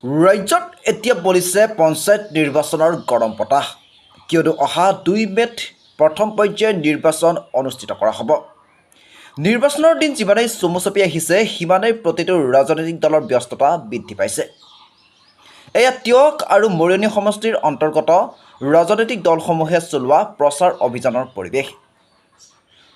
ৰাজ্যত এতিয়া বলিছে পঞ্চায়ত নিৰ্বাচনৰ গৰম বতাহ কিয়নো অহা 2 মে'ত প্ৰথম পৰ্যায়ৰ নিৰ্বাচন অনুষ্ঠিত কৰা হ'ব। নিৰ্বাচনৰ দিন যিমানেই চমুচপি আহিছে সিমানেই প্ৰতিটো ৰাজনৈতিক দলৰ ব্যস্ততা বৃদ্ধি পাইছে। এয়া টিয়ক আৰু মৰিয়নি সমষ্টিৰ অন্তৰ্গত ৰাজনৈতিক দলসমূহে চলোৱা প্ৰচাৰ অভিযানৰ পৰিৱেশ।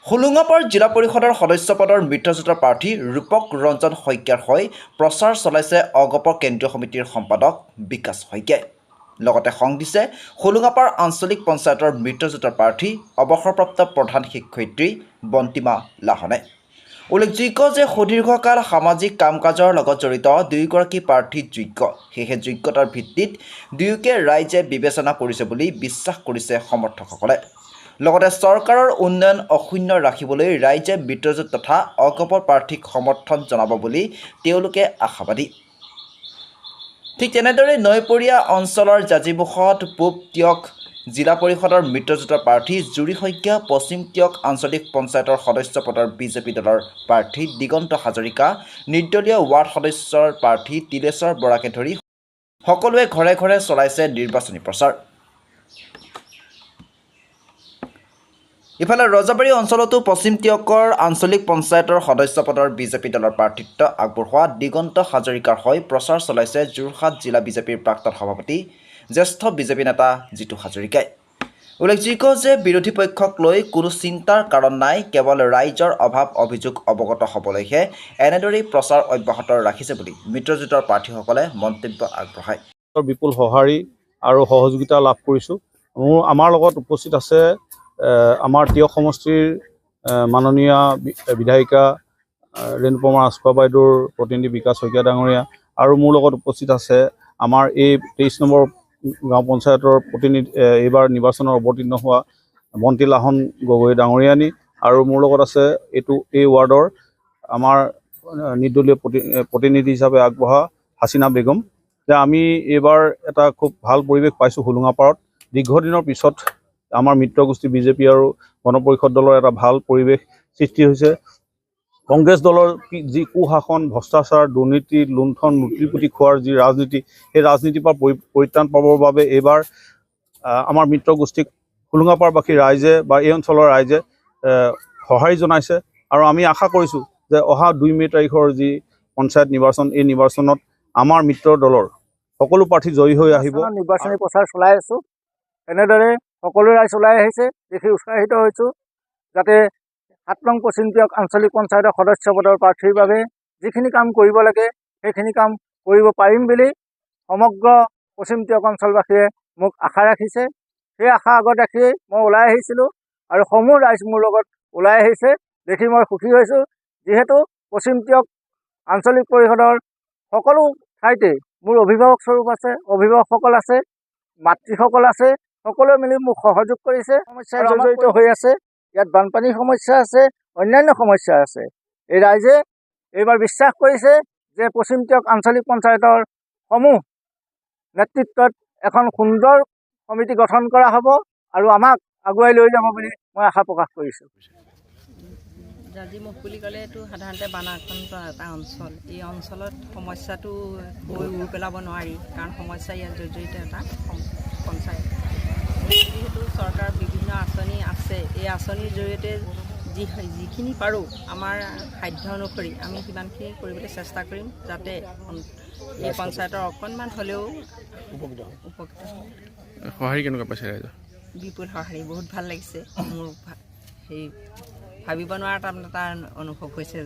হোলোঙাপাৰ জিলা পৰিষদৰ সদস্য পদৰ মিত্ৰজোঁটৰ প্ৰাৰ্থী ৰূপক ৰঞ্জন শইকীয়াৰ হৈ প্ৰচাৰ চলাইছে অগপ কেন্দ্ৰীয় সমিতিৰ সম্পাদক বিকাশ শইকীয়াই। লগতে সং দিছে হোলোঙাপাৰ আঞ্চলিক পঞ্চায়তৰ মিত্ৰজোঁটৰ প্ৰাৰ্থী অৱসৰপ্ৰাপ্ত প্ৰধান শিক্ষয়িত্ৰী বন্তিমা লাহনে। উল্লেখযোগ্য যে সুদীৰ্ঘকাল সামাজিক কাম কাজৰ লগত জড়িত দুয়োগৰাকী প্ৰাৰ্থী যোগ্য, সেয়েহে যোগ্যতাৰ ভিত্তিত দুয়োকে ৰাইজে বিবেচনা কৰিছে বুলি বিশ্বাস কৰিছে সমৰ্থকসকলে। লগতে চৰকাৰৰ উন্নয়ন অক্ষুণ্ণ ৰাখিবলৈ ৰাইজে মিত্ৰজোঁট তথা অগপ প্ৰাৰ্থীক সমৰ্থন জনাব বুলি তেওঁলোকে আশাবাদী। ঠিক তেনেদৰে নৈপৰীয়া অঞ্চলৰ জাজিমুখত পূব টিয়ক জিলা পৰিষদৰ মিত্ৰজোঁটৰ প্ৰাৰ্থী জুৰি শইকীয়া, পশ্চিম টিয়ক আঞ্চলিক পঞ্চায়তৰ সদস্য পদৰ বিজেপি দলৰ প্ৰাৰ্থী দিগন্ত হাজৰিকা, নিৰ্দলীয় ৱাৰ্ড সদস্যৰ প্ৰাৰ্থী তিলেশ্বৰ বৰাকে ধৰি সকলোৱে ঘৰে ঘৰে চলাইছে নিৰ্বাচনী প্ৰচাৰ। ইফালে ৰজাবাৰী অঞ্চলতো পশ্চিম টিয়কৰ আঞ্চলিক পঞ্চায়তৰ সদস্য পদৰ বিজেপি দলৰ প্ৰাৰ্থিত্ব আগবঢ়োৱা দিগন্ত হাজৰিকাৰ হৈ প্ৰচাৰ চলাইছে যোৰহাট জিলা বিজেপিৰ প্ৰাক্তন সভাপতি জ্যেষ্ঠ বিজেপি নেতা জিতু হাজৰিকাই। উল্লেখযোগ্য যে বিৰোধী পক্ষক লৈ কোনো চিন্তাৰ কাৰণ নাই, কেৱল ৰাইজৰ অভাৱ অভিযোগ অৱগত হ'বলৈহে এনেদৰেই প্ৰচাৰ অব্যাহত ৰাখিছে বুলি মিত্ৰজোঁটৰ প্ৰাৰ্থীসকলে মন্তব্য আগবঢ়ায়। বিপুল সঁহাৰি আৰু সহযোগিতা লাভ কৰিছোঁ। আমাৰ লগত উপস্থিত আছে আমাৰ টিয়ক সমষ্টিৰ মাননীয় বিধায়িকা ৰেণুপমা ৰাজখোৱা বাইদেউৰ প্ৰতিনিধি বিকাশ শইকীয়া ডাঙৰীয়া, আৰু মোৰ লগত উপস্থিত আছে আমাৰ এই 23 নম্বৰ গাঁও পঞ্চায়তৰ প্ৰতিনিধি এইবাৰ নিৰ্বাচনৰ অৱতীৰ্ণ হোৱা বন্তি লাহন গগৈ ডাঙৰীয়ানী, আৰু মোৰ লগত আছে এই ৱাৰ্ডৰ আমাৰ নিৰ্দলীয় প্ৰতিনিধি হিচাপে আগবঢ়া হাছিনা বেগম। যে আমি এইবাৰ এটা খুব ভাল পৰিৱেশ পাইছোঁ হোলোঙাপাৰত। দীৰ্ঘদিনৰ পিছত আমাৰ মিত্ৰগোষ্ঠী বিজেপি আৰু গণ পৰিষদ দলৰ এটা ভাল পৰিৱেশ সৃষ্টি হৈছে। কংগ্ৰেছ দলৰ যি কুশাসন, ভ্ৰষ্টাচাৰ, দুৰ্নীতি, লুণ্ঠন, লুটিপুটি খোৱাৰ যি ৰাজনীতি, সেই ৰাজনীতিৰ পৰা পৰিত্ৰাণ পাবৰ বাবে এইবাৰ আমাৰ মিত্ৰগোষ্ঠীক হোলোঙাপাৰবাসী ৰাইজে বা এই অঞ্চলৰ ৰাইজে সঁহাৰি জনাইছে। আৰু আমি আশা কৰিছোঁ যে অহা 2 মে' তাৰিখৰ যি পঞ্চায়ত নিৰ্বাচন, এই নিৰ্বাচনত আমাৰ মিত্ৰ দলৰ সকলো প্ৰাৰ্থী জয়ী হৈ আহিব। নিৰ্বাচনী প্ৰচাৰ চলাই আছোঁ। এনেদৰে সকলো ৰাইজ ওলাই আহিছে দেখি উৎসাহিত হৈছোঁ, যাতে 7 নং পশ্চিম টিয়ক আঞ্চলিক পঞ্চায়তৰ সদস্য পদৰ প্ৰাৰ্থীৰ বাবে যিখিনি কাম কৰিব লাগে সেইখিনি কাম কৰিব পাৰিম বুলি সমগ্ৰ পশ্চিম টিয়ক অঞ্চলবাসীয়ে মোক আশা ৰাখিছে। সেই আশা আগত ৰাখিয়েই মই ওলাই আহিছিলোঁ, আৰু সমূহ ৰাইজ মোৰ লগত ওলাই আহিছে দেখি মই সুখী হৈছোঁ। যিহেতু পশ্চিম টিয়ক আঞ্চলিক পৰিষদৰ সকলো ঠাইতে মোৰ অভিভাৱক স্বৰূপ আছে, অভিভাৱকসকল আছে, মাতৃসকল আছে, সকলোৱে মিলি মোক সহযোগ কৰিছে। সমস্যা জড়িত হৈ আছে, ইয়াত বানপানীৰ সমস্যা আছে, অন্যান্য সমস্যা আছে। এই ৰাইজে এইবাৰ বিশ্বাস কৰিছে যে পশ্চিম টিয়ক আঞ্চলিক পঞ্চায়তৰ সমূহ নেতৃত্বত এখন সুন্দৰ সমিতি গঠন কৰা হ'ব আৰু আমাক আগুৱাই লৈ যাব বুলি মই আশা প্ৰকাশ কৰিছোঁ। জাজিমুখ বুলি ক'লে এইটো সাধাৰণতে বানাক্ৰান্ত এটা অঞ্চল। এই অঞ্চলত সমস্যাটো কৈ পেলাব নোৱাৰি, কাৰণ সমস্যা ইয়াত জড়িত এটা পঞ্চায়ত। যিহেতু চৰকাৰৰ বিভিন্ন আঁচনি আছে, এই আঁচনিৰ জৰিয়তে যিখিনি পাৰোঁ আমাৰ সাধ্য অনুসৰি আমি সিমানখিনি কৰিবলৈ চেষ্টা কৰিম, যাতে এই পঞ্চায়তৰ অকণমান হ'লেও উপকৃত হয়। সঁহাৰি কেনেকুৱা পাইছে ৰাইজৰ? বিপুল সঁহাৰি, বহুত ভাল লাগিছে। মোৰ ভাবিব নোৱাৰা এটা অনুভৱ হৈছে যে